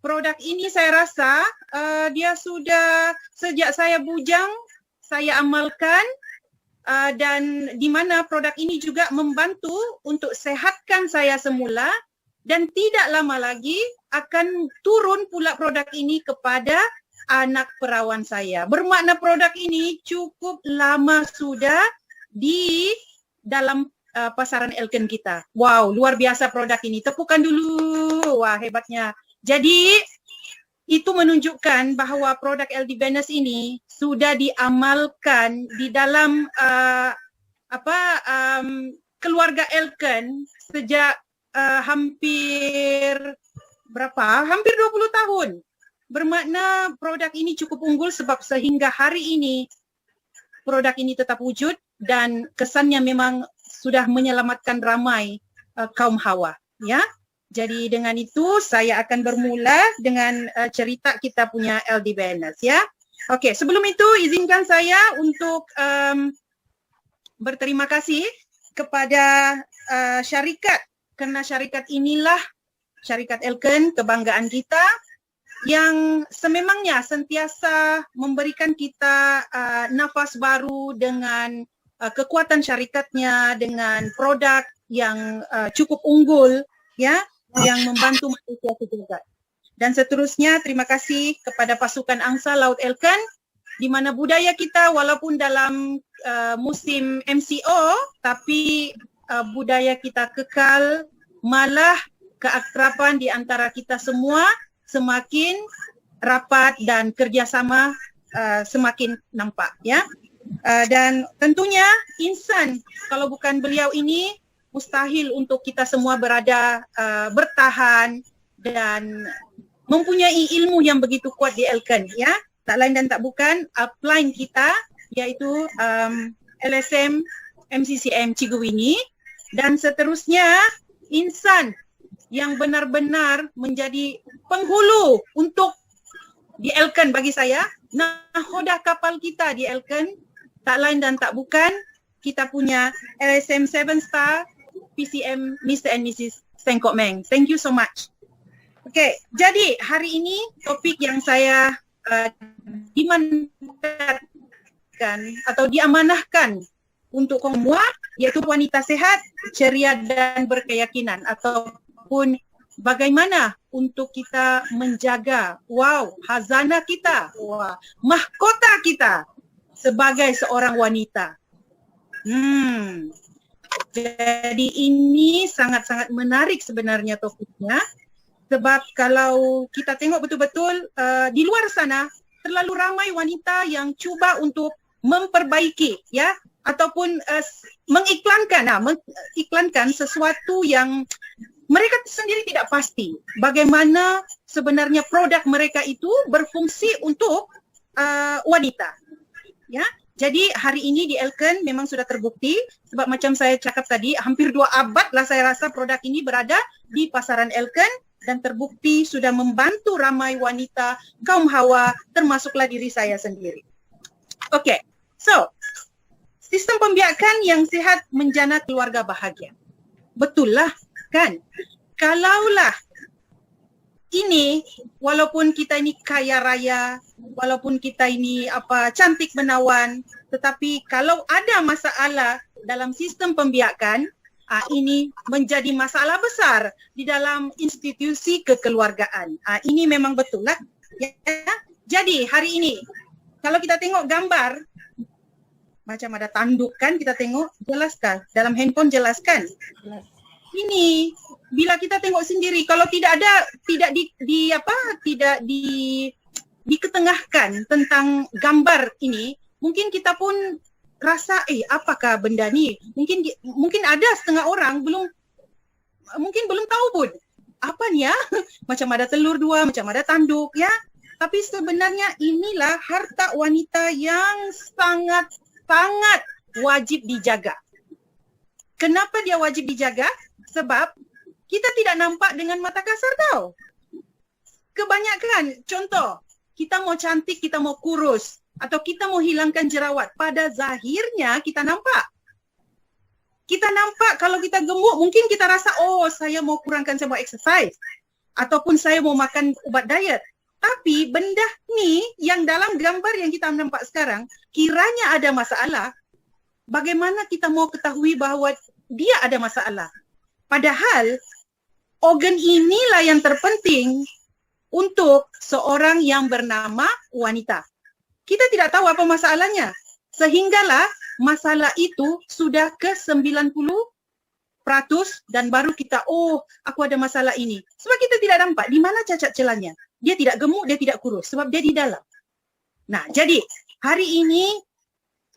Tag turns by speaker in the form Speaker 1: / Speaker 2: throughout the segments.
Speaker 1: produk ini saya rasa dia sudah sejak saya bujang, saya amalkan dan di mana produk ini juga membantu untuk sehatkan saya semula dan tidak lama lagi akan turun pula produk ini kepada anak perawan saya. Bermakna produk ini cukup lama sudah di dalam pasaran Elken kita. Wow, luar biasa produk ini. Tepukan dulu. Wah, hebatnya. Jadi itu menunjukkan bahawa produk LD Venus ini sudah diamalkan di dalam keluarga Elken sejak hampir 20 tahun. Bermakna produk ini cukup unggul sebab sehingga hari ini produk ini tetap wujud dan kesannya memang sudah menyelamatkan ramai kaum hawa, ya. Jadi dengan itu saya akan bermula dengan cerita kita punya LD Venus, ya. Okey, sebelum itu izinkan saya untuk berterima kasih kepada syarikat, kerana syarikat inilah syarikat Elken, kebanggaan kita yang sememangnya sentiasa memberikan kita nafas baru dengan kekuatan syarikatnya, dengan produk yang cukup unggul, ya, yang membantu manusia sejagat. Dan seterusnya terima kasih kepada pasukan Angsa Laut Elken di mana budaya kita walaupun dalam musim MCO tapi budaya kita kekal, malah keakraban di antara kita semua semakin rapat dan kerjasama semakin nampak, ya. Dan tentunya insan, kalau bukan beliau ini mustahil untuk kita semua berada bertahan dan mempunyai ilmu yang begitu kuat di Elken, ya. Tak lain dan tak bukan upline kita iaitu LSM MCCM Ciguwini dan seterusnya insan yang benar-benar menjadi penghulu untuk di Elken bagi saya. Nahoda kapal kita di Elken tak lain dan tak bukan kita punya LSM 7 Star PCM Mr. and Mrs. Sengkok Meng. Thank you so much. Okay, jadi hari ini topik yang saya dimandatkan atau diamanahkan untuk semua iaitu wanita sehat, ceria dan berkeyakinan ataupun bagaimana untuk kita menjaga hazanah kita, mahkota kita sebagai seorang wanita. Jadi ini sangat-sangat menarik sebenarnya topiknya sebab kalau kita tengok betul-betul di luar sana terlalu ramai wanita yang cuba untuk memperbaiki, ya, ataupun mengiklankan sesuatu yang mereka sendiri tidak pasti bagaimana sebenarnya produk mereka itu berfungsi untuk wanita, ya. Jadi hari ini di Elken memang sudah terbukti sebab macam saya cakap tadi hampir 2 abad lah saya rasa produk ini berada di pasaran Elken dan terbukti sudah membantu ramai wanita kaum hawa termasuklah diri saya sendiri. Okey. So, sistem pembiakan yang sihat menjana keluarga bahagia. Betul lah kan? Kalaulah ini walaupun kita ini kaya raya, walaupun kita ini cantik menawan, tetapi kalau ada masalah dalam sistem pembiakan, ini menjadi masalah besar di dalam institusi kekeluargaan. Ini memang betul lah. Ya. Jadi hari ini kalau kita tengok gambar macam ada tanduk kan, kita tengok jelaskan dalam handphone jelaskan. Ini bila kita tengok sendiri kalau tidak diketengahkan tentang gambar ini, mungkin kita pun rasa apakah benda ni? Mungkin ada setengah orang belum tahu pun. Apa ni ya? Macam ada telur 2, macam ada tanduk, ya. Tapi sebenarnya inilah harta wanita yang sangat wajib dijaga. Kenapa dia wajib dijaga? Sebab kita tidak nampak dengan mata kasar tau. Kebanyakan, contoh, kita mau cantik, kita mau kurus, atau kita mau hilangkan jerawat. Pada zahirnya kita nampak. Kita nampak kalau kita gemuk, mungkin kita rasa, saya mau kurangkan, saya mau exercise. ataupun saya mau makan ubat diet. Tapi benda ni yang dalam gambar yang kita nampak sekarang, kiranya ada masalah, bagaimana kita mau ketahui bahawa dia ada masalah? Padahal organ inilah yang terpenting untuk seorang yang bernama wanita. Kita tidak tahu apa masalahnya. Sehinggalah masalah itu sudah ke 90% dan baru kita, oh, aku ada masalah ini. Sebab kita tidak nampak di mana cacat celahnya. Dia tidak gemuk, dia tidak kurus sebab dia di dalam. Nah, jadi hari ini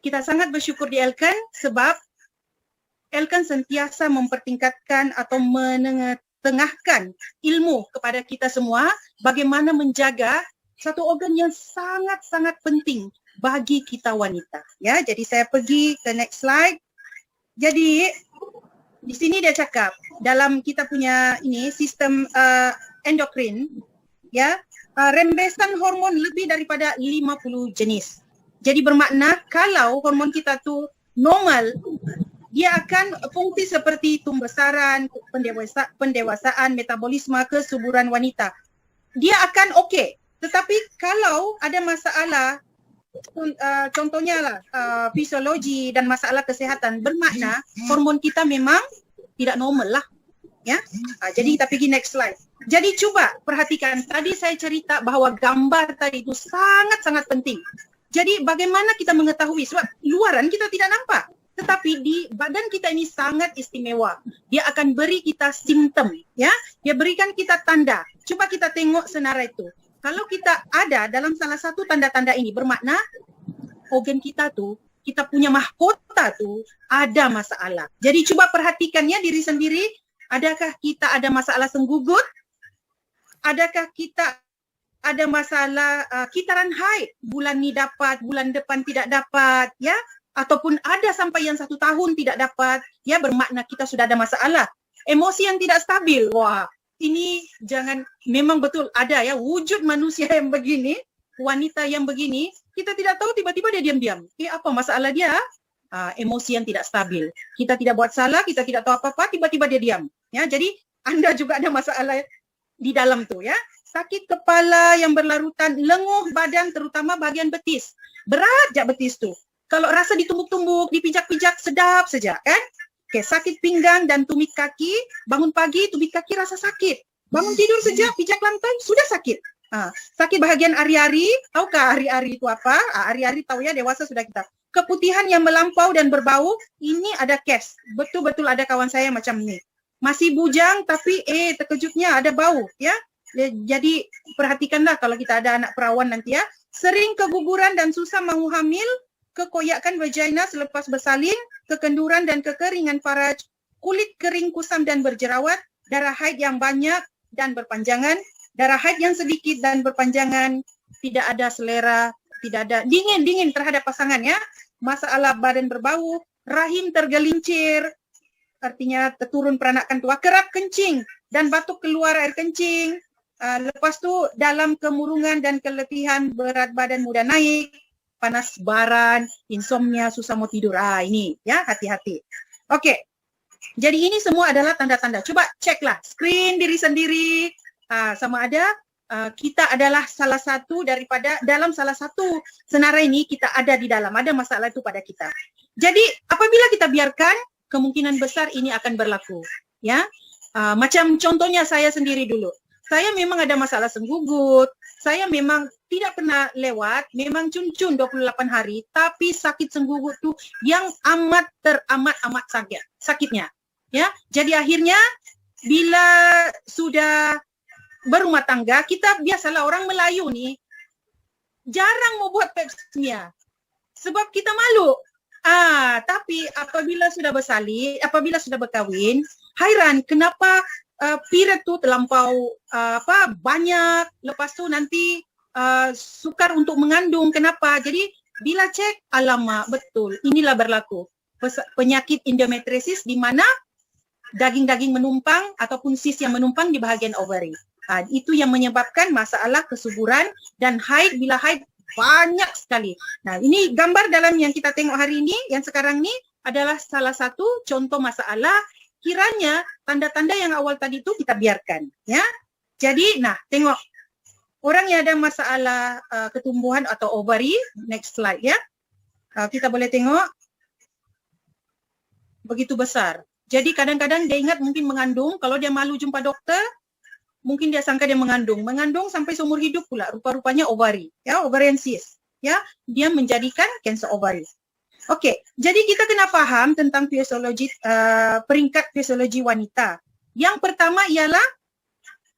Speaker 1: kita sangat bersyukur di Elkan sebab Elkan sentiasa mempertingkatkan atau menengahkan ilmu kepada kita semua bagaimana menjaga satu organ yang sangat-sangat penting bagi kita wanita. Ya, jadi saya pergi ke next slide. Jadi di sini dia cakap dalam kita punya ini sistem endokrin, ya, rembesan hormon lebih daripada 50 jenis. Jadi bermakna kalau hormon kita tu normal, dia akan fungsi seperti tumbesaran, pendewasaan, metabolisme, kesuburan wanita. Dia akan okey. Tetapi kalau ada masalah, contohnya lah fisiologi dan masalah kesihatan, bermakna hormon kita memang tidak normal lah. Ya, jadi kita pergi next slide. Jadi cuba perhatikan, tadi saya cerita bahawa gambar tadi itu sangat-sangat penting. Jadi bagaimana kita mengetahui, sebab luaran kita tidak nampak. Tetapi di badan kita ini sangat istimewa. Dia akan beri kita simptom, ya. Dia berikan kita tanda. Cuba kita tengok senarai itu. Kalau kita ada dalam salah satu tanda-tanda ini, bermakna organ kita tu, kita punya mahkota tu ada masalah. Jadi cuba perhatikan ya diri sendiri. Adakah kita ada masalah senggugut? Adakah kita ada masalah kitaran haid? Bulan ni dapat, bulan depan tidak dapat, ya? Ataupun ada sampai yang 1 tahun tidak dapat, ya, bermakna kita sudah ada masalah. Emosi yang tidak stabil, wah, ini jangan, memang betul ada ya wujud manusia yang begini, wanita yang begini, kita tidak tahu tiba-tiba dia diam-diam. Apa masalah dia? Emosi yang tidak stabil. Kita tidak buat salah, kita tidak tahu apa-apa, tiba-tiba dia diam. Ya, jadi anda juga ada masalah di dalam tu, ya. Sakit kepala yang berlarutan, lenguh badan terutama bahagian betis. Berat je betis tu. Kalau rasa ditumbuk-tumbuk, dipijak-pijak, sedap saja, kan? Okay, sakit pinggang dan tumit kaki, bangun pagi, tumit kaki rasa sakit. Bangun tidur saja, pijak lantai, sudah sakit. Sakit bahagian ari-ari, tahukah ari-ari itu apa? Ari-ari tahu ya, dewasa sudah kita. Keputihan yang melampau dan berbau, ini ada kes. Betul-betul ada kawan saya macam ni. Masih bujang tapi terkejutnya ada bau, ya. Jadi perhatikanlah kalau kita ada anak perawan nanti, ya. Sering keguguran dan susah mahu hamil, kekoyakan vagina selepas bersalin, kekenduran dan kekeringan faraj, kulit kering kusam dan berjerawat, darah haid yang banyak dan berpanjangan, darah haid yang sedikit dan berpanjangan, tidak ada selera, tidak ada dingin terhadap pasangan, ya. Masalah badan berbau, rahim tergelincir, artinya terturun peranakan tua, kerap kencing dan batuk keluar air kencing. Lepas tu dalam kemurungan dan keletihan, berat badan mudah naik, panas baran, insomnia, susah mau tidur. Ini ya, hati-hati. Okey. Jadi ini semua adalah tanda-tanda. Coba ceklah screen diri sendiri, sama ada kita adalah salah satu daripada dalam salah satu senarai ini kita ada di dalam, ada masalah itu pada kita. Jadi apabila kita biarkan, kemungkinan besar ini akan berlaku, ya. Macam contohnya saya sendiri dulu. Saya memang ada masalah senggugut, saya memang tidak pernah lewat, memang cun-cun 28 hari, tapi sakit senggugut tu yang amat sakitnya, ya. Jadi akhirnya bila sudah berumah tangga, kita biasalah orang Melayu ni jarang mau buat pap smear sebab kita malu. Tapi apabila sudah bersalin, apabila sudah berkahwin, hairan kenapa period tu terlampau banyak, lepas tu nanti sukar untuk mengandung, kenapa? Jadi bila cek, alamak, betul, inilah berlaku penyakit endometriosis di mana daging-daging menumpang ataupun sis yang menumpang di bahagian ovary. Itu yang menyebabkan masalah kesuburan dan haid. Bila haid banyak sekali. Nah, ini gambar dalam yang kita tengok hari ini, yang sekarang ni adalah salah satu contoh masalah. Kiranya tanda-tanda yang awal tadi itu kita biarkan, ya. Jadi, nah tengok orang yang ada masalah ketumbuhan atau ovari, next slide ya. Kita boleh tengok begitu besar. Jadi kadang-kadang dia ingat mungkin mengandung, kalau dia malu jumpa doktor, mungkin dia sangka dia mengandung sampai seumur hidup pula, rupa-rupanya ovari, ya, ovarian cyst, ya, dia menjadikan kanser ovari. Okey, jadi kita kena faham tentang fisiologi, peringkat fisiologi wanita. Yang pertama ialah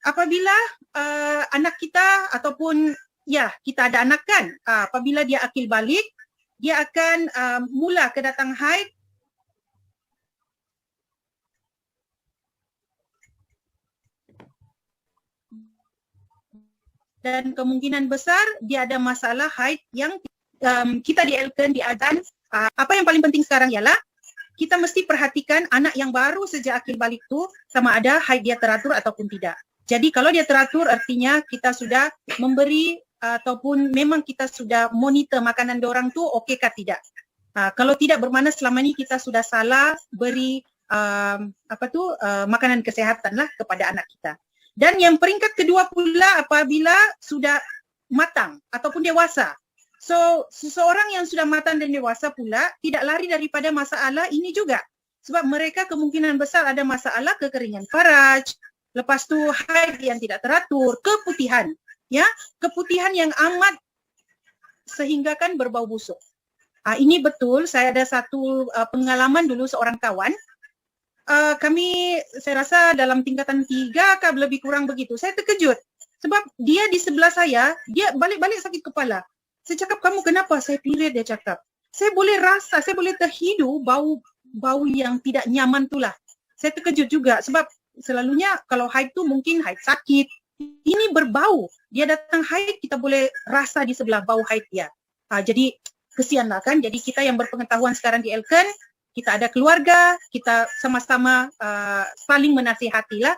Speaker 1: apabila anak kita ataupun ya kita ada anak kan, apabila dia akil balik, dia akan mula kedatang haid dan kemungkinan besar dia ada masalah haid yang kita di Elken di Adan. Apa yang paling penting sekarang ialah kita mesti perhatikan anak yang baru sejak akil balik tu sama ada haid dia teratur ataupun tidak. Jadi kalau dia teratur artinya kita sudah memberi ataupun memang kita sudah monitor makanan diorang tu okey ke tidak. Kalau tidak bermakna selama ni kita sudah salah beri makanan kesihatan lah kepada anak kita. Dan yang peringkat kedua pula apabila sudah matang ataupun dewasa. So, seseorang yang sudah matang dan dewasa pula tidak lari daripada masalah ini juga. Sebab mereka kemungkinan besar ada masalah kekeringan faraj, lepas tu haid yang tidak teratur, keputihan. Ya, keputihan yang amat sehinggakan berbau busuk. Ini betul, saya ada satu pengalaman dulu seorang kawan. Kami, saya rasa dalam tingkatan 3 ke lebih kurang begitu. Saya terkejut sebab dia di sebelah saya, dia balik-balik sakit kepala. Saya cakap, kamu kenapa? Saya period, dia cakap. Saya boleh rasa, saya boleh terhidu bau yang tidak nyaman itulah. Saya terkejut juga sebab selalunya kalau haid tu mungkin haid sakit. Ini berbau. Dia datang haid, kita boleh rasa di sebelah bau haid dia. Jadi kesianlah kan. Jadi kita yang berpengetahuan sekarang di Elken, kita ada keluarga, kita sama-sama saling menasihatilah,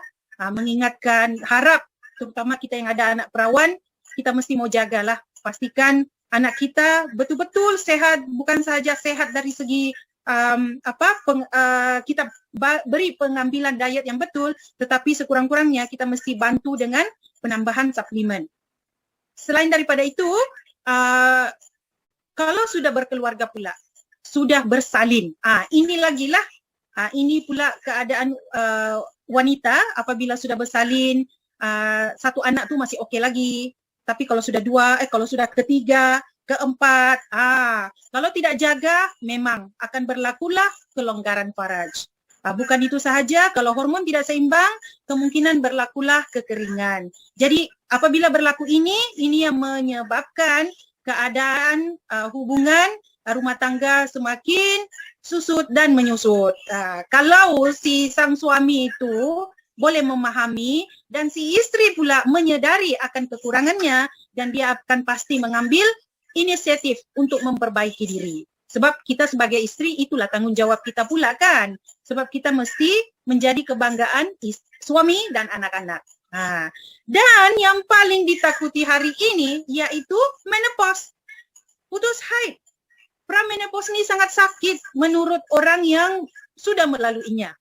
Speaker 1: mengingatkan, harap terutama kita yang ada anak perawan, kita mesti mau jagalah, pastikan anak kita betul-betul sehat, bukan sahaja sehat dari segi kita beri pengambilan diet yang betul, tetapi sekurang-kurangnya kita mesti bantu dengan penambahan suplemen. Selain daripada itu, kalau sudah berkeluarga pula, sudah bersalin. Ini lagi lah. Ini pula keadaan wanita apabila sudah bersalin, satu anak tu masih okey lagi. Tapi kalau sudah kalau sudah ketiga, keempat, kalau tidak jaga memang akan berlakulah kelonggaran faraj. Bukan itu sahaja, kalau hormon tidak seimbang, kemungkinan berlakulah kekeringan. Jadi apabila berlaku ini yang menyebabkan keadaan hubungan rumah tangga semakin susut dan menyusut. Kalau si sang suami itu boleh memahami dan si isteri pula menyedari akan kekurangannya dan dia akan pasti mengambil inisiatif untuk memperbaiki diri. Sebab kita sebagai isteri itulah tanggungjawab kita pula kan. Sebab kita mesti menjadi kebanggaan suami dan anak-anak. Dan yang paling ditakuti hari ini iaitu menopause, putus haid. Pramenopause ni sangat sakit menurut orang yang sudah melaluinya.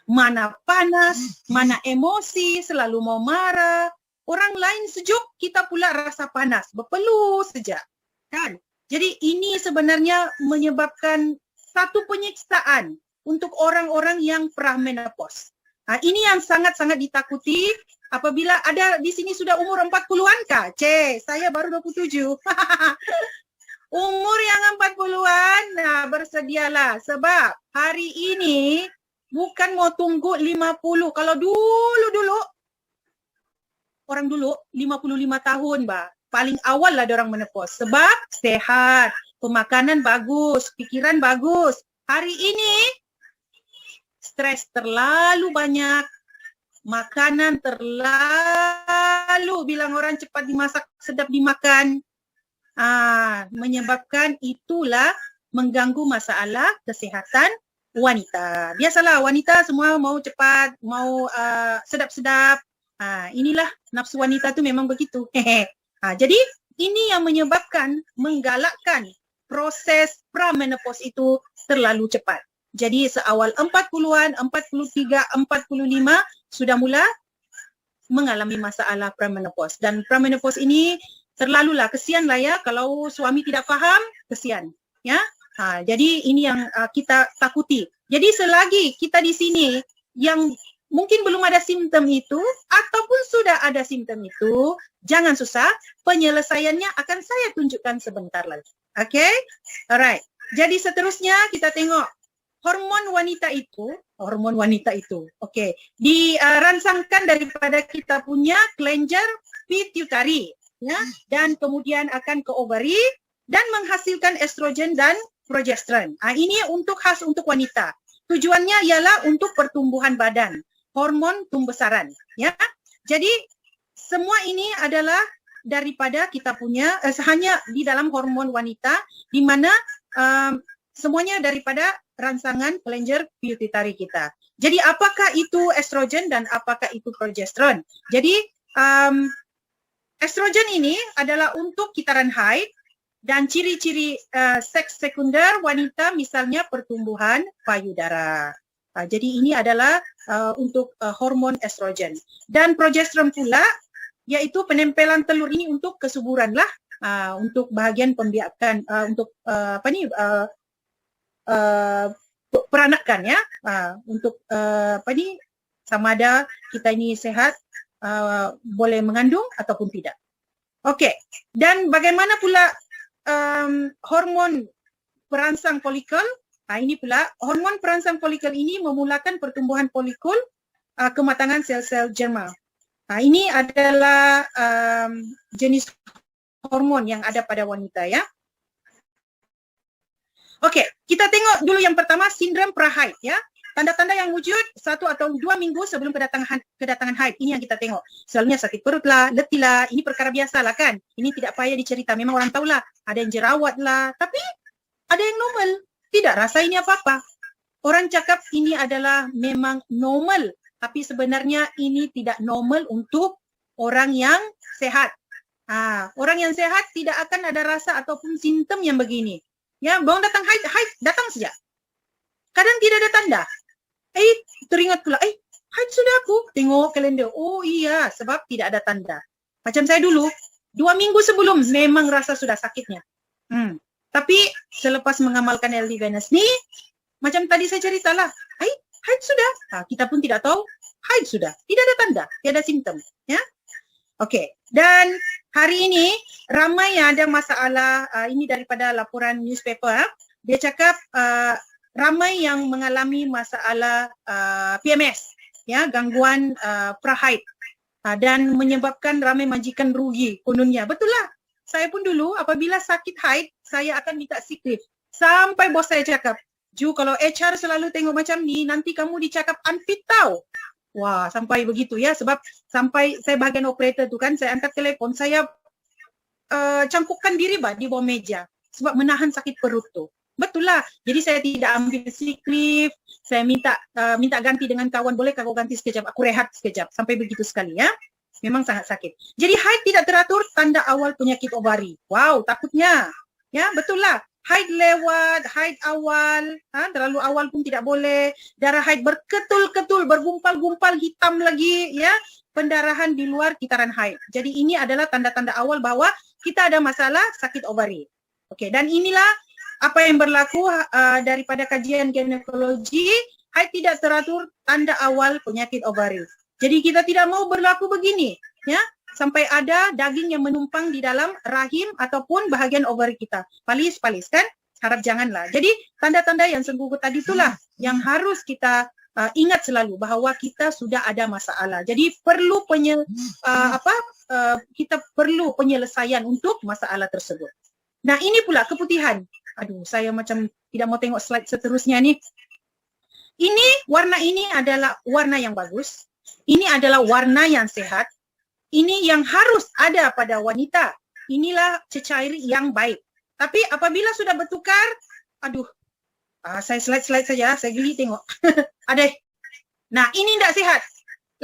Speaker 1: Mana panas, mana emosi, selalu mau marah. Orang lain sejuk, kita pula rasa panas, berpeluh saja. Kan? Jadi ini sebenarnya menyebabkan satu penyiksaan untuk orang-orang yang pramenopause. Ini yang sangat-sangat ditakuti apabila ada di sini sudah umur 40-an kah? Saya baru 27. Umur yang 40-an, bersedialah sebab hari ini bukan mau tunggu 50. Kalau dulu orang dulu 55 tahun paling awal lah diorang menopause sebab sehat, pemakanan bagus, pikiran bagus. Hari ini stres terlalu banyak, makanan terlalu bilang orang cepat dimasak, sedap dimakan. Menyebabkan itulah mengganggu masalah kesihatan wanita. Biasalah wanita semua mau cepat, mau sedap-sedap. Inilah nafsu wanita tu memang begitu. Jadi ini yang menyebabkan menggalakkan proses pramenopause itu terlalu cepat. Jadi seawal 40-an, 43, 45 sudah mula mengalami masalah premenopause. Dan premenopause ini terlalulah, kesianlah ya kalau suami tidak paham, kesian ya. Jadi ini yang kita takuti. Jadi selagi kita di sini yang mungkin belum ada simptom itu ataupun sudah ada simptom itu, jangan susah, penyelesaiannya akan saya tunjukkan sebentar lagi. Okay? Alright. Jadi seterusnya kita tengok hormon wanita itu, okay, dirangsangkan daripada kita punya kelenjar pituitari, ya, dan kemudian akan ke ovari dan menghasilkan estrogen dan progesteron. Ini khas untuk wanita. Tujuannya ialah untuk pertumbuhan badan, hormon pembesaran, ya. Jadi semua ini adalah daripada kita punya hanya di dalam hormon wanita, di mana semuanya daripada rangsangan kelenjar pituitari kita. Jadi apakah itu estrogen dan apakah itu progesteron? Jadi estrogen ini adalah untuk kitaran haid dan ciri-ciri seks sekunder wanita, misalnya pertumbuhan payudara. Jadi ini adalah untuk hormon estrogen. Dan progesteron pula yaitu penempelan telur ini untuk kesuburan lah, untuk bahagian pembiakan, untuk peranakan ya, untuk sama ada kita ini sehat, boleh mengandung ataupun tidak. Okey, dan bagaimana pula hormon perangsang folikel? Ini pula hormon perangsang folikel ini memulakan pertumbuhan folikul, kematangan sel-sel germa. Ini adalah jenis hormon yang ada pada wanita ya. Okey, kita tengok dulu yang pertama, sindrom prahaid ya. Tanda-tanda yang wujud 1 atau 2 minggu sebelum kedatangan haid. Ini yang kita tengok. Selalunya sakit perut lah, letih lah, ini perkara biasa lah kan. Ini tidak payah dicerita, memang orang tahulah. Ada yang jerawat lah, tapi ada yang normal. Tidak rasa ini apa-apa. Orang cakap ini adalah memang normal, tapi sebenarnya ini tidak normal untuk orang yang sehat. Orang yang sehat tidak akan ada rasa ataupun simptom yang begini. Ya, bawang datang haid datang saja. Kadang tidak ada tanda. Teringat pula, haid sudah aku. Tengok kalender. Oh iya, sebab tidak ada tanda. Macam saya dulu, 2 minggu sebelum memang rasa sudah sakitnya. Tapi selepas mengamalkan LD Venus ni, macam tadi saya ceritalah, haid sudah. Kita pun tidak tahu, haid sudah. Tidak ada tanda, tidak ada simptom. Ya. Okey, dan hari ini ramai yang ada masalah, ini daripada laporan newspaper, dia cakap ramai yang mengalami masalah PMS, ya, gangguan prahaid, dan menyebabkan ramai majikan rugi kononnya. Betul lah, saya pun dulu apabila sakit haid, saya akan minta sick leave. Sampai bos saya cakap, Ju, kalau HR selalu tengok macam ni, nanti kamu dicakap unfit tau. Wah, sampai begitu ya, sebab sampai saya bahagian operator tu kan, saya angkat telefon, saya cangkukkan diri di bawah meja sebab menahan sakit perut tu. Betul lah. Jadi saya tidak ambil sick leave, saya minta ganti dengan kawan, boleh kau ganti sekejap, aku rehat sekejap. Sampai begitu sekali ya. Memang sangat sakit. Jadi haid tidak teratur, tanda awal penyakit ovari. Wow, takutnya. Ya, betul lah. Haid lewat, haid awal, terlalu awal pun tidak boleh. Darah haid berketul-ketul, bergumpal-gumpal, hitam lagi, ya. Pendarahan di luar kitaran haid. Jadi ini adalah tanda-tanda awal bahwa kita ada masalah sakit ovari. Okey, dan inilah apa yang berlaku daripada kajian ginekologi, haid tidak teratur, tanda awal penyakit ovari. Jadi kita tidak mau berlaku begini, ya. Sampai ada daging yang menumpang di dalam rahim ataupun bahagian ovari kita. Palis-palis kan? Harap janganlah. Jadi tanda-tanda yang senggugut tadi itulah yang harus kita ingat selalu bahawa kita sudah ada masalah. Jadi perlu kita perlu penyelesaian untuk masalah tersebut. Nah, ini pula keputihan. Aduh, saya macam tidak mau tengok slide seterusnya ni. Warna ini adalah warna yang bagus. Ini adalah warna yang sehat. Ini yang harus ada pada wanita. Inilah cecair yang baik. Tapi apabila sudah bertukar, saya slide saja, saya geli tengok. Nah, ini tidak sehat.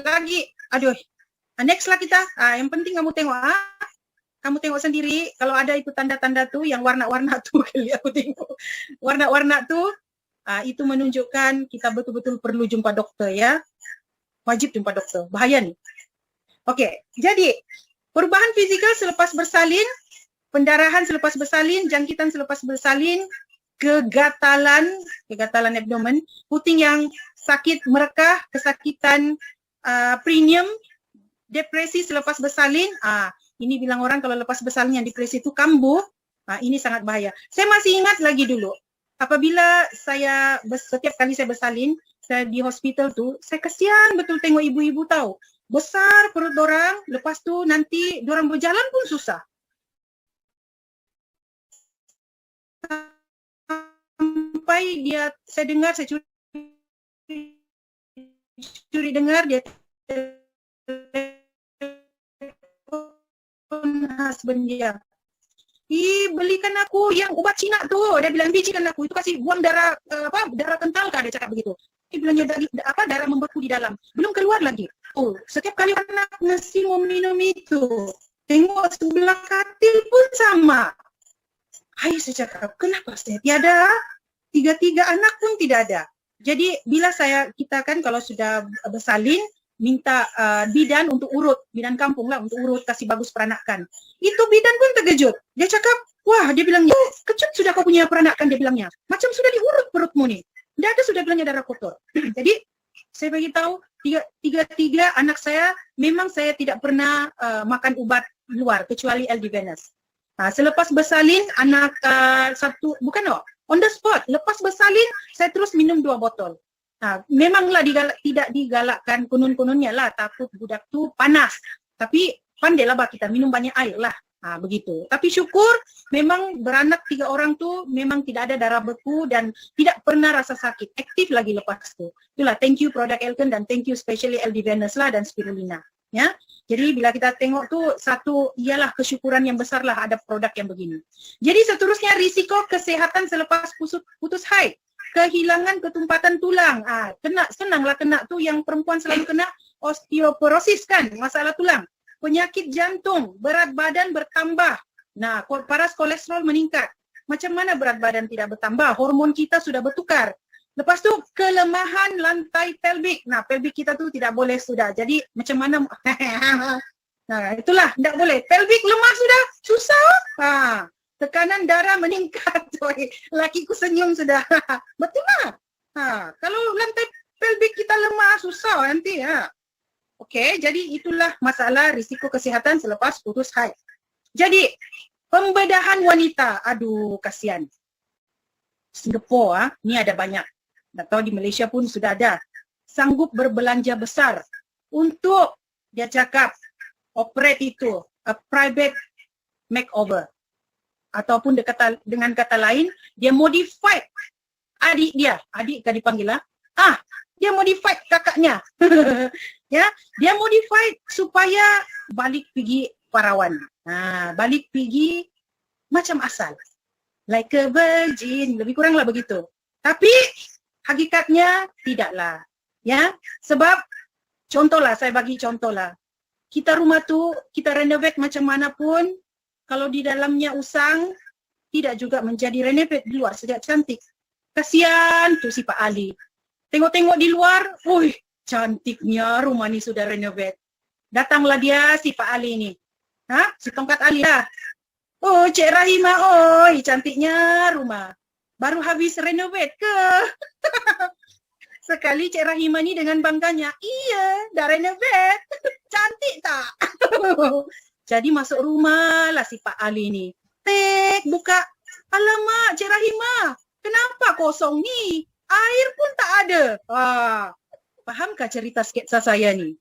Speaker 1: Lagi, next lah kita. Yang penting kamu tengok. Kamu tengok sendiri, kalau ada itu tanda-tanda tu, yang warna-warna tu, kali aku tengok. Warna-warna tu, itu menunjukkan kita betul-betul perlu jumpa doktor ya. Wajib jumpa doktor. Bahaya ni. Okey, jadi perubahan fizikal selepas bersalin, pendarahan selepas bersalin, jangkitan selepas bersalin, kegatalan abdomen, puting yang sakit merekah, kesakitan perineum, depresi selepas bersalin. Ini bilang orang kalau lepas bersalin yang depresi itu kambuh. Ini sangat bahaya. Saya masih ingat lagi dulu, apabila setiap kali saya bersalin, saya di hospital tu, saya kesian betul tengok ibu-ibu tahu. Besar perut dorang, lepas tu nanti dorang berjalan pun susah. Sampai saya dengar, saya curi dengar dia husband dia, belikan aku yang ubat Cina tu. Dia bilang, bijikan aku, itu kasih buang darah darah kental kah, dia cakap begitu. Dia bilang darah membeku di dalam, belum keluar lagi. Setiap kali anak nasi mau minum itu, tengok sebelah katil pun sama. Hai, saya cakap, kenapa saya tiada? Tiga-tiga anak pun tidak ada. Jadi bila kita kan kalau sudah bersalin, minta bidan untuk urut, bidan kampung lah untuk urut, kasih bagus peranakan. Itu bidan pun terkejut. Dia cakap, wah, dia bilangnya, kecut sudah kau punya peranakan, dia bilangnya. Macam sudah diurut perutmu ni. Dia ada sudah bilangnya darah kotor. Jadi saya bagi tahu tiga anak saya, memang saya tidak pernah makan ubat luar kecuali LD Venus. Selepas bersalin, anak on the spot, lepas bersalin, saya terus minum 2 botol. Memanglah tidak digalakkan kononnya lah, takut budak tu panas. Tapi pandailah kita minum banyak air lah. Begitu. Tapi syukur memang beranak 3 orang tu memang tidak ada darah beku dan tidak pernah rasa sakit. Aktif lagi lepas tu. Itulah, thank you produk Elken dan thank you especially LD Venus lah dan Spirulina. Ya. Jadi bila kita tengok tu, satu ialah kesyukuran yang besar lah ada produk yang begini. Jadi seterusnya risiko kesehatan selepas putus haid. Kehilangan ketumpatan tulang. Senanglah kena tu, yang perempuan selalu kena osteoporosis kan, masalah tulang. Penyakit jantung, berat badan bertambah. Paras kolesterol meningkat. Macam mana berat badan tidak bertambah? Hormon kita sudah bertukar. Lepas tu kelemahan lantai pelvik. Pelvik kita tu tidak boleh sudah. Jadi macam mana? Itulah, tidak boleh. Pelvik lemah sudah, susah. Tekanan darah meningkat. Lakiku senyum sudah. Betul lah. Kalau lantai pelvik kita lemah, susah nanti. Okey, jadi itulah masalah risiko kesihatan selepas putus haid. Jadi, pembedahan wanita. Aduh, kasihan. Singapura, ni ada banyak. Tak tahu di Malaysia pun sudah ada. Sanggup berbelanja besar untuk, dia cakap, operate itu, a private makeover. Ataupun dengan kata lain, dia modify adik dia. Adik kan dipanggil lah. Dia modify kakaknya. Ya, dia modify supaya balik pergi perawan. Balik pergi macam asal. Like a virgin, lebih kuranglah begitu. Tapi hakikatnya tidaklah. Ya, sebab contohlah, saya bagi contohlah. Kita rumah tu, kita renovate macam mana pun, kalau di dalamnya usang, tidak juga menjadi renovate di luar sejak cantik. Kasihan tu si Pak Ali. Tengok-tengok di luar, cantiknya rumah ni sudah renovate. Datanglah dia si Pak Ali ni. Si tongkat Ali lah. Cik Rahimah, cantiknya rumah. Baru habis renovate ke? Sekali Cik Rahimah ni dengan bangganya, iya, dah renovate. Cantik tak? Jadi masuk rumah lah si Pak Ali ni. Buka. Alamak, Cik Rahimah, kenapa kosong ni? Air pun tak ada. Fahamkah cerita sketsa saya ni?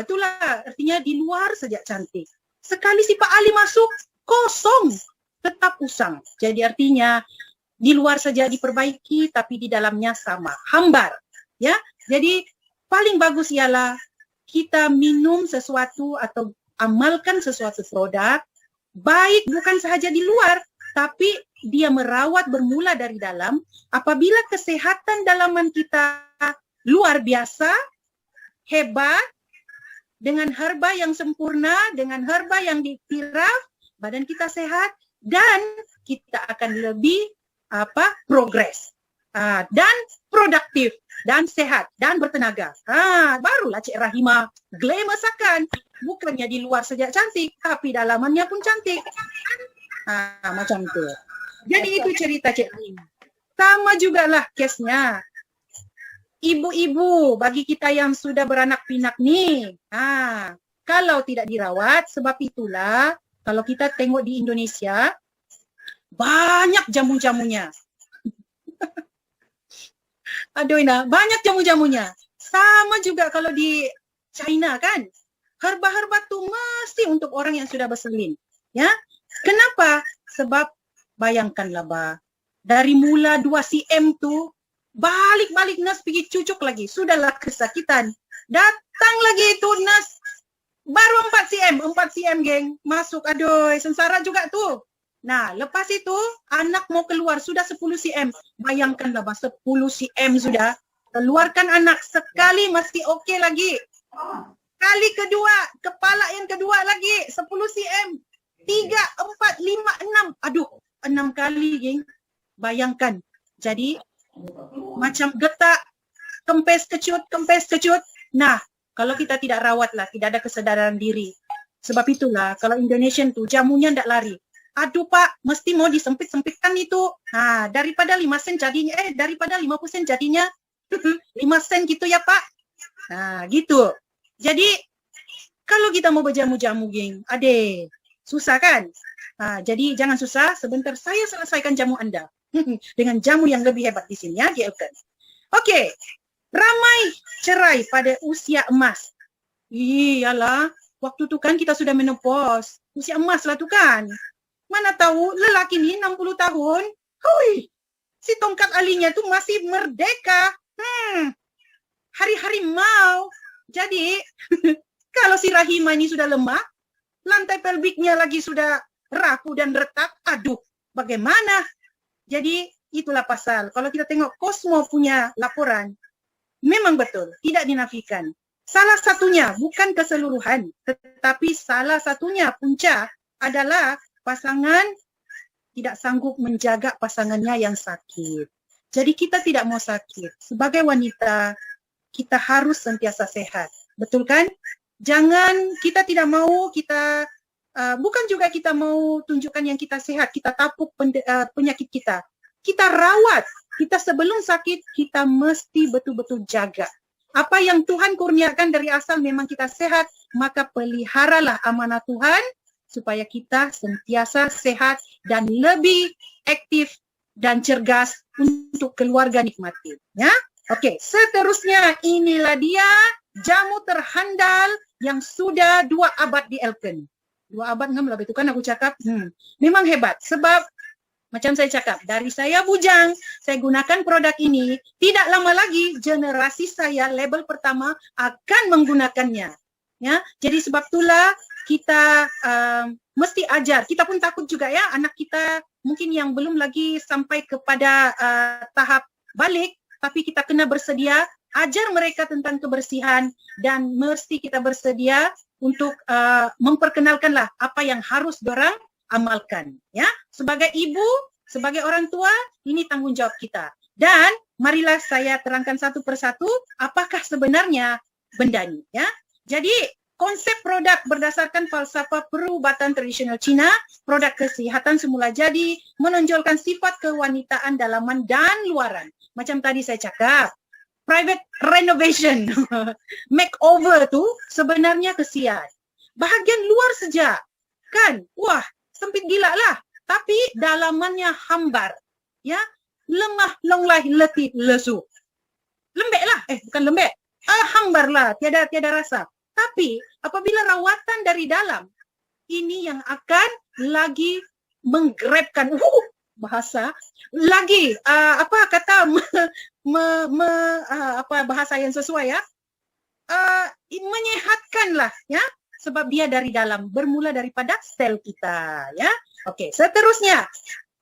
Speaker 1: Itulah artinya di luar sejak cantik. Sekali si Pak Ali masuk, kosong. Tetap usang. Jadi artinya di luar saja diperbaiki tapi di dalamnya sama. Hambar. Ya. Jadi paling bagus ialah kita minum sesuatu atau amalkan sesuatu produk. Baik bukan sahaja di luar, tapi dia merawat bermula dari dalam. Apabila kesehatan dalaman kita luar biasa, hebat, dengan herba yang sempurna, dengan herba yang ditiraf, badan kita sehat dan kita akan lebih progres. dan produktif dan sehat dan bertenaga. Barulah Cik Rahima glamorous akan. Bukannya di luar saja cantik, tapi dalamannya pun cantik. Macam tu. Jadi itu cerita Cik Rahima. Sama jugalah kesnya. Ibu-ibu bagi kita yang sudah beranak pinak ni, kalau tidak dirawat, sebab itulah kalau kita tengok di Indonesia, banyak jamu-jamunya. Aduh Ina, banyak jamu-jamunya. Sama juga kalau di China kan, herba-herba tu mesti untuk orang yang sudah bersalin. Ya, kenapa? Sebab bayangkanlah bah, dari mula 2 cm tu, balik-balik nas pergi cucuk lagi. Sudahlah kesakitan. Datang lagi itu nas baru 4 cm, 4 cm geng. Masuk, aduh, sengsara juga tu. Nah, lepas itu anak mau keluar sudah 10 cm. Bayangkanlah bah, 10 cm sudah. Keluarkan anak sekali masih okey lagi. Kali kedua, kepala yang kedua lagi 10 cm. 3, 4, 5, 6. Aduh, 6 kali geng. Bayangkan. Jadi macam getak, kempes kecut. Nah, kalau kita tidak rawatlah, tidak ada kesadaran diri. Sebab itulah kalau Indonesian tu jamunya tidak lari. Aduh Pak, mesti mau disempit-sempitkan itu. Daripada 5 sen jadinya, daripada 50 sen jadinya 5 sen gitu ya Pak. Gitu. Jadi kalau kita mau berjamu-jamu geng, susah kan? Jadi jangan susah, sebentar saya selesaikan jamu Anda. Dengan jamu yang lebih hebat di sini ya, di Elken. Okey, ramai cerai pada usia emas. Iyalah, waktu tu kan kita sudah menopause. Usia emas lah tu kan. Mana tahu lelaki ni 60 tahun, hui, si tongkat alinya tu masih merdeka. Hari-hari mau. Jadi, kalau si Rahima ni sudah lemah, lantai pelviknya lagi sudah rapuh dan retak, aduh, bagaimana? Jadi itulah pasal. Kalau kita tengok Cosmo punya laporan, memang betul, tidak dinafikan. Salah satunya, bukan keseluruhan, tetapi salah satunya punca adalah pasangan tidak sanggup menjaga pasangannya yang sakit. Jadi kita tidak mau sakit. Sebagai wanita, kita harus sentiasa sehat. Betul kan? Jangan, kita tidak mau, bukan juga kita mau tunjukkan yang kita sehat, kita tapuk penyakit kita. Kita rawat, kita sebelum sakit, kita mesti betul-betul jaga. Apa yang Tuhan kurniakan dari asal memang kita sehat, maka peliharalah amanah Tuhan supaya kita sentiasa sehat dan lebih aktif dan cergas untuk keluarga nikmati. Ya? Okey, seterusnya inilah dia jamu terhandal yang sudah 2 abad di Elken. 2 abad ngam lah itu kan aku cakap. Memang hebat sebab macam saya cakap, dari saya bujang, saya gunakan produk ini, tidak lama lagi generasi saya label pertama akan menggunakannya. Ya, jadi sebab itulah kita mesti ajar. Kita pun takut juga ya, anak kita mungkin yang belum lagi sampai kepada tahap balik, tapi kita kena bersedia ajar mereka tentang kebersihan dan mesti kita bersedia untuk memperkenalkanlah apa yang harus dorang amalkan. Ya, sebagai ibu, sebagai orang tua, ini tanggungjawab kita. Dan marilah saya terangkan satu persatu apakah sebenarnya benda ini. Ya, jadi konsep produk berdasarkan falsafah perubatan tradisional Cina, produk kesihatan semula jadi, menonjolkan sifat kewanitaan dalaman dan luaran. Macam tadi saya cakap, private renovation, makeover tu sebenarnya kesian. Bahagian luar saja, kan? Wah, sempit gila lah. Tapi dalamannya hambar. Ya, lemah, longlai, letih, lesu. Lembek lah, bukan lembek. Hambar lah, tiada rasa. Tapi apabila rawatan dari dalam, ini yang akan lagi menggrabkan bahasa, lagi bahasa yang sesuai ya, menyehatkanlah ya, sebab dia dari dalam, bermula daripada sel kita ya. Okey, seterusnya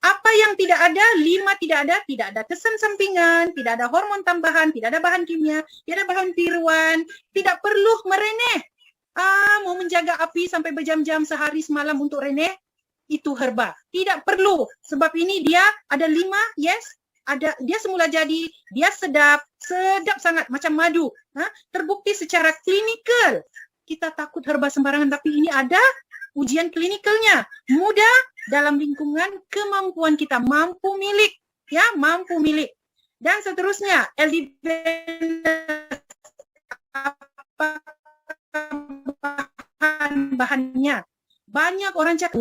Speaker 1: apa yang tidak ada, 5 tidak ada kesan sampingan, tidak ada hormon tambahan, tidak ada bahan kimia, tidak ada bahan tiruan, tidak perlu mereneh. Mau menjaga api sampai berjam-jam sehari semalam untuk reneh, itu herba. Tidak perlu, sebab ini dia ada 5, yes, dia semula jadi, dia sedap sangat macam madu. Terbukti secara klinikal. Kita takut herba sembarangan, tapi ini ada ujian klinikalnya. Mudah dalam lingkungan kemampuan kita, mampu milik, mampu milik. Dan seterusnya, eldivenus, apa bahan-bahannya? Banyak orang cakap,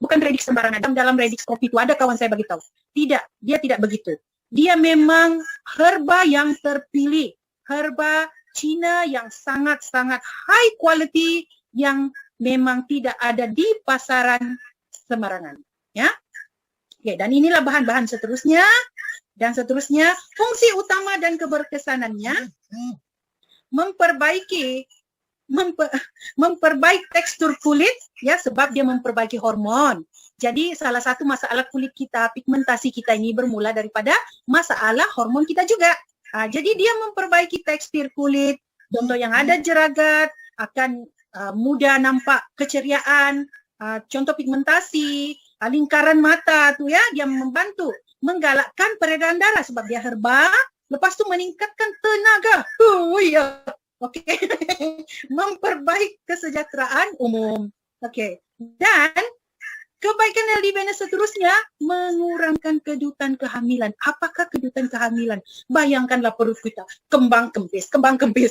Speaker 1: bukan redix sembarangan. Dalam redix kopi itu ada kawan saya beritahu. Tidak, dia tidak begitu. Dia memang herba yang terpilih, herba Cina yang sangat-sangat high quality, yang memang tidak ada di pasaran sembarangan. Ya, oke, dan inilah bahan-bahan seterusnya. Dan seterusnya, fungsi utama dan keberkesanannya memperbaiki tekstur kulit, ya, sebab dia memperbaiki hormon. Jadi salah satu masalah kulit kita, pigmentasi kita ini bermula daripada masalah hormon kita juga. Jadi dia memperbaiki tekstur kulit. Contoh yang ada jeragat akan mudah nampak keceriaan. Contoh pigmentasi, lingkaran mata tuh ya, dia membantu menggalakkan peredaran darah sebab dia herba. Lepas tu meningkatkan tenaga. Ya. Okey. Memperbaik kesejahteraan umum. Okey. Dan kebaikan eldivenus seterusnya mengurangkan kedutan kehamilan. Apakah kedutan kehamilan? Bayangkanlah perut kita kembang kempis.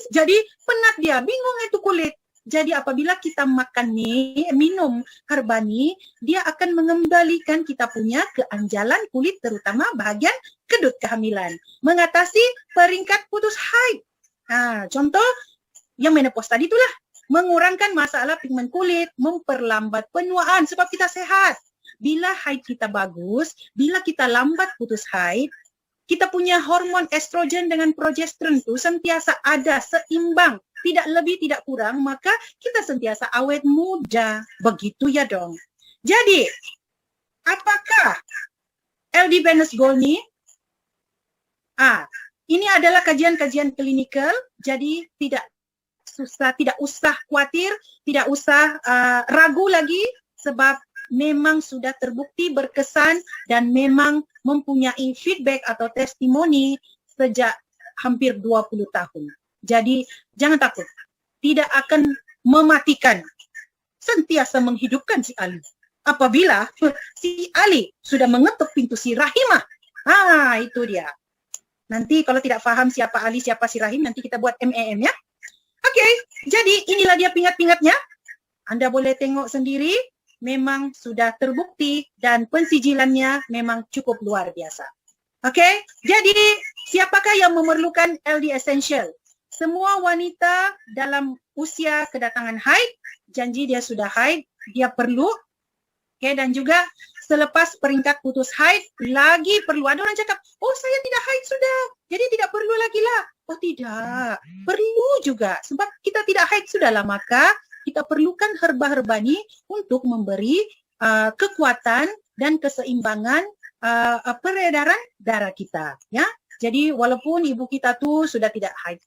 Speaker 1: Jadi penat dia, bingung itu kulit. Jadi apabila kita makan minum herba ni, dia akan mengembalikan kita punya keanjalan kulit, terutama bahagian kedut kehamilan. Mengatasi peringkat putus haid. Contoh yang menopause tadi itulah, mengurangkan masalah pigmen kulit, memperlambat penuaan sebab kita sehat. Bila haid kita bagus, bila kita lambat putus haid, kita punya hormon estrogen dengan progesteron itu sentiasa ada, seimbang, tidak lebih tidak kurang, maka kita sentiasa awet muda. Begitu ya dong. Jadi, apakah eldivenus gold ni? Ini adalah kajian-kajian klinikal, jadi tidak usah khawatir, tidak usah ragu lagi sebab memang sudah terbukti berkesan dan memang mempunyai feedback atau testimoni sejak hampir 20 tahun. Jadi jangan takut, tidak akan mematikan, sentiasa menghidupkan si Ali. Apabila si Ali sudah mengetuk pintu si Rahimah, itu dia. Nanti kalau tidak faham siapa Ali, siapa si Rahim, nanti kita buat MEM ya. Okey, jadi inilah dia pingat-pingatnya. Anda boleh tengok sendiri, memang sudah terbukti dan pensijilannya memang cukup luar biasa. Okey, jadi siapakah yang memerlukan LD Essential? Semua wanita dalam usia kedatangan haid, janji dia sudah haid, dia perlu. Okey, dan juga selepas peringkat putus haid, lagi perlu. Ada orang cakap, oh saya tidak haid sudah, jadi tidak perlu lagi lah. Oh tidak, perlu juga. Sebab kita tidak haid sudahlah, maka kita perlukan herba-herba ni untuk memberi kekuatan dan keseimbangan peredaran darah kita. Ya, jadi walaupun ibu kita tu sudah tidak haid,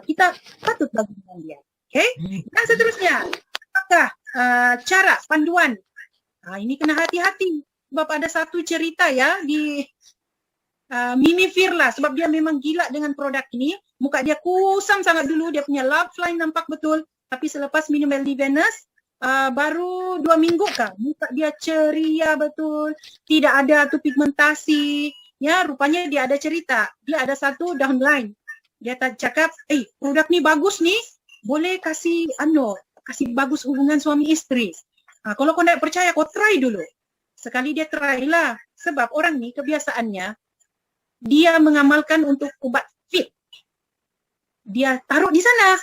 Speaker 1: kita patut lakukan dia. Okay? Dan seterusnya, apakah cara panduan? Ini kena hati-hati. Sebab ada satu cerita ya di Mimi Firla, sebab dia memang gila dengan produk ini. Muka dia kusam sangat dulu, dia punya love line nampak betul. Tapi selepas minum eldivenus, baru 2 minggu kah, muka dia ceria betul. Tidak ada tu pigmentasi. Ya, rupanya dia ada cerita. Dia ada satu downline. Dia cakap, produk ni bagus ni, boleh kasih bagus hubungan suami isteri. Kalau kau tidak percaya, kau try dulu. Sekali dia try lah. Sebab orang ni kebiasaannya, dia mengamalkan untuk ubat fit. Dia taruh di sana.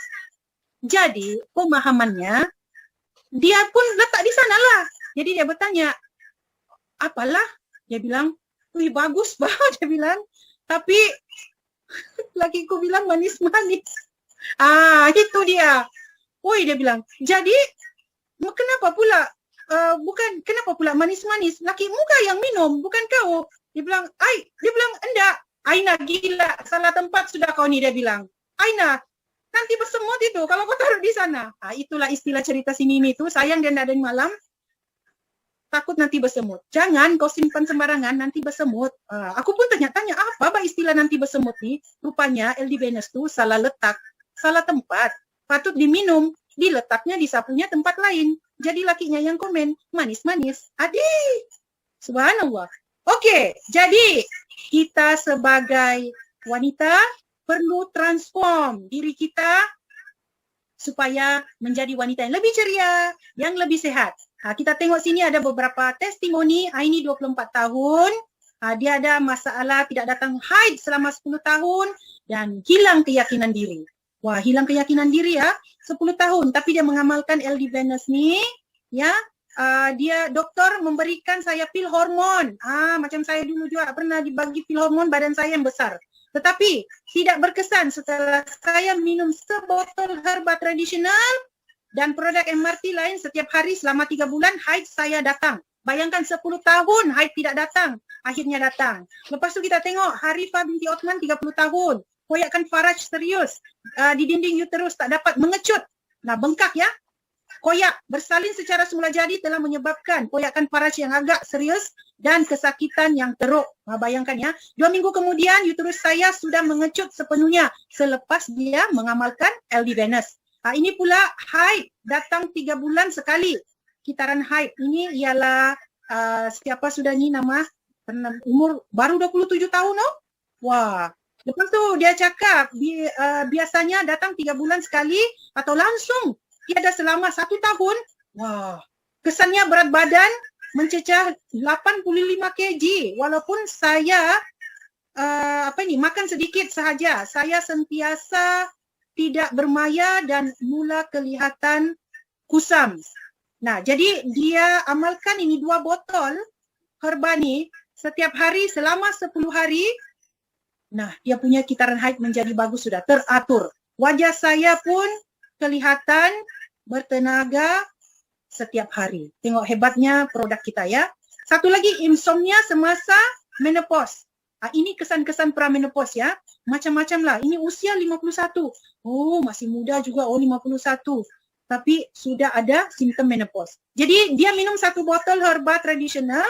Speaker 1: Jadi pemahamannya, dia pun letak di sana lah. Jadi dia bertanya, apalah? Dia bilang, wih bagus bah, dia bilang. Tapi lakiku bilang manis-manis. Itu dia. Wih, dia bilang, jadi kenapa pula? Kenapa pula manis-manis? Laki muka yang minum, bukan kau. Dia bilang, enggak. Aina gila, salah tempat sudah kau ni, dia bilang. Aina, nanti bersemut itu kalau kau taruh di sana. Itulah istilah cerita si Mimi itu. Sayang dia tidak ada di malam. takut nanti bersemut. Jangan kau simpan sembarangan, nanti bersemut. Aku pun tanya-tanya, apa istilah nanti bersemut nih? Rupanya LD Venus tuh salah letak, salah tempat. Patut diminum, diletaknya di sapunya tempat lain. Jadi lakinya yang komen, manis-manis. Adik, subhanallah. Oke, jadi kita sebagai wanita perlu transform diri kita supaya menjadi wanita yang lebih ceria, yang lebih sehat. Kita tengok sini ada beberapa testimoni. Ini 24 tahun. Dia ada masalah tidak datang haid selama 10 tahun dan hilang keyakinan diri. Wah, hilang keyakinan diri ya, 10 tahun. Tapi dia mengamalkan LD Venus nih, ya. Dia dokter memberikan saya pil hormon. Macam saya dulu juga pernah dibagi pil hormon, badan saya yang besar. Tetapi tidak berkesan setelah saya minum sebotol herba tradisional dan produk MRT lain setiap hari selama 3 bulan, haid saya datang. Bayangkan 10 tahun haid tidak datang, akhirnya datang. Lepas tu kita tengok Harifah binti Othman 30 tahun. Koyakan Faraj serius, di dinding uterus tak dapat mengecut. Nah, bengkak ya. Koyak bersalin secara semula jadi telah menyebabkan koyakan Faraj yang agak serius dan kesakitan yang teruk. Bayangkan ya, 2 minggu kemudian uterus saya sudah mengecut sepenuhnya selepas dia mengamalkan LD Venus. Ini pula haid datang 3 bulan sekali. Kitaran haid ini ialah siapa sudah ni nama umur baru 27 tahun no? Wah. Lepas tu dia cakap biasanya datang 3 bulan sekali atau langsung tiada selama 1 tahun. Wah. Kesannya berat badan mencecah 85 kg walaupun saya makan sedikit sahaja. Saya sentiasa tidak bermaya dan mula kelihatan kusam. Nah, jadi dia amalkan ini 2 botol herba ni setiap hari selama 10 hari. Nah, dia punya kitaran haid menjadi bagus, sudah teratur. Wajah saya pun kelihatan bertenaga setiap hari. Tengok hebatnya produk kita ya. Satu lagi, insomnia semasa menopause. Ini kesan-kesan pramenopause ya. Macam-macam lah. Ini usia 51. Oh, masih muda juga. Oh, 51. Tapi sudah ada simptom menopause. Jadi dia minum 1 botol herba tradisional.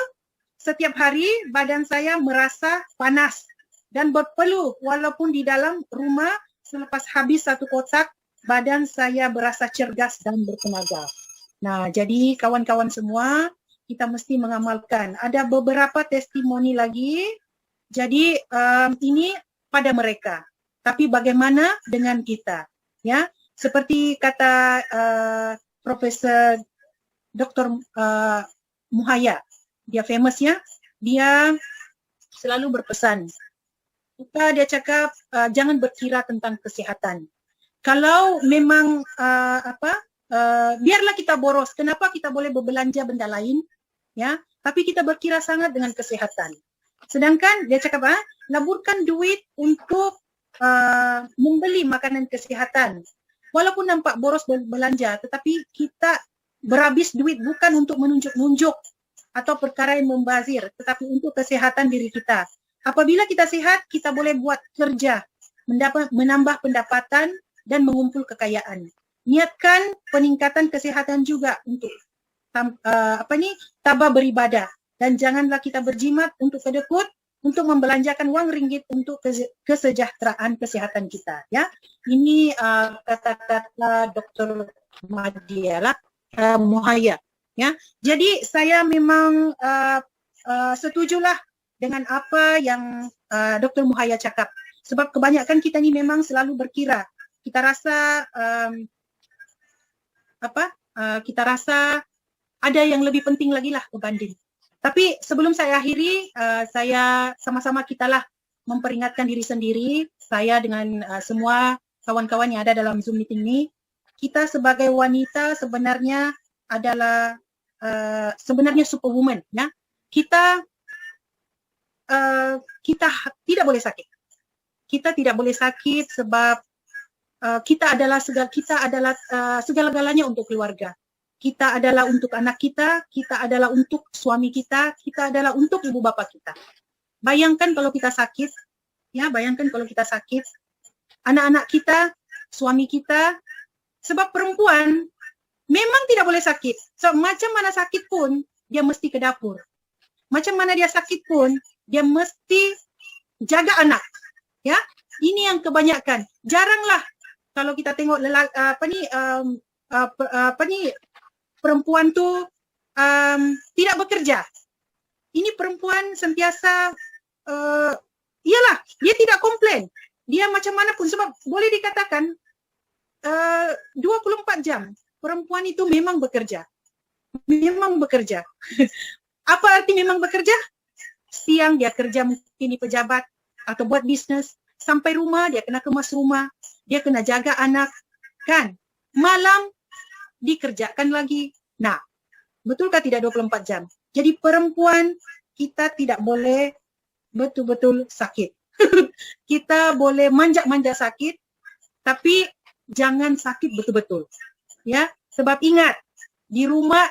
Speaker 1: Setiap hari badan saya merasa panas dan berpeluh walaupun di dalam rumah. Selepas habis 1 kotak, badan saya berasa cergas dan bertenaga. Nah, jadi kawan-kawan semua, kita mesti mengamalkan. Ada beberapa testimoni lagi. Jadi ini pada mereka. Tapi bagaimana dengan kita? Ya, seperti kata Profesor Dr. Muhaya, dia famous ya. Dia selalu berpesan. Dia cakap jangan berkira tentang kesihatan. Kalau memang biarlah kita boros. Kenapa kita boleh berbelanja benda lain? Ya, tapi kita berkira sangat dengan kesihatan. Sedangkan dia cakap laburkan duit untuk membeli makanan kesihatan. Walaupun nampak boros belanja, tetapi kita berhabis duit bukan untuk menunjuk-nunjuk atau perkara yang membazir, tetapi untuk kesihatan diri kita. Apabila kita sehat, kita boleh buat kerja, menambah pendapatan dan mengumpul kekayaan. Niatkan peningkatan kesihatan juga untuk tabah beribadah. Dan janganlah kita berjimat untuk kedekut, untuk membelanjakan wang ringgit untuk kesejahteraan kesehatan kita. Ya, ini kata-kata Dr. Muhaya. Ya, jadi saya memang setujulah dengan apa yang Dr. Muhaya cakap. Sebab kebanyakan kita ni memang selalu berkira. Kita rasa kita rasa ada yang lebih penting lagi lah berbanding. Tapi sebelum saya akhiri, saya sama-sama kitalah memperingatkan diri sendiri, saya dengan semua kawan-kawan yang ada dalam Zoom meeting ini, kita sebagai wanita sebenarnya adalah sebenarnya superwoman, ya. Kita tidak boleh sakit. Kita tidak boleh sakit sebab kita adalah segala-galanya untuk keluarga. Kita adalah untuk anak kita adalah untuk suami kita adalah untuk ibu bapa kita. Bayangkan kalau kita sakit, ya, bayangkan kalau kita sakit, anak-anak kita, suami kita, sebab perempuan memang tidak boleh sakit. So, macam mana sakit pun, dia mesti ke dapur. Macam mana dia sakit pun, dia mesti jaga anak. Ya, ini yang kebanyakan. Jaranglah kalau kita tengok perempuan tu tidak bekerja. Ini perempuan sentiasa iyalah, dia tidak komplain. Dia macam mana pun, sebab boleh dikatakan 24 jam perempuan itu memang bekerja. Memang bekerja. Apa arti memang bekerja? Siang dia kerja mungkin di pejabat atau buat bisnes, sampai rumah dia kena kemas rumah, dia kena jaga anak, kan? Malam dikerjakan lagi. Nah, betulkah tidak 24 jam? Jadi perempuan kita tidak boleh betul-betul sakit. Kita boleh manja-manja sakit, tapi jangan sakit betul-betul. Ya, sebab ingat, di rumah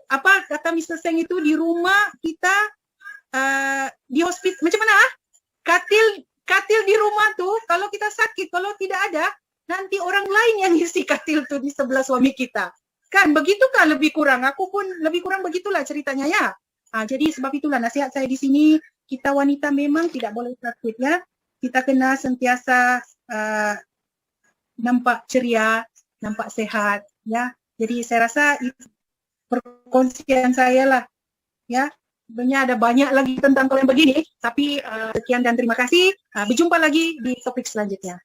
Speaker 1: apa kata Mr. Seng itu, di rumah kita di hospital macam mana? Katil di rumah tuh kalau kita sakit, kalau tidak ada, nanti orang lain yang isi katil tuh di sebelah suami kita. Kan begitukah lebih kurang? Aku pun lebih kurang begitulah ceritanya ya. Jadi sebab itulah nasihat saya di sini, kita wanita memang tidak boleh sakit ya. Kita kena sentiasa nampak ceria, nampak sehat ya. Jadi saya rasa itu perkongsian saya lah ya. Sebenarnya ada banyak lagi tentang kalau yang begini, tapi sekian dan terima kasih. Berjumpa lagi di topik selanjutnya.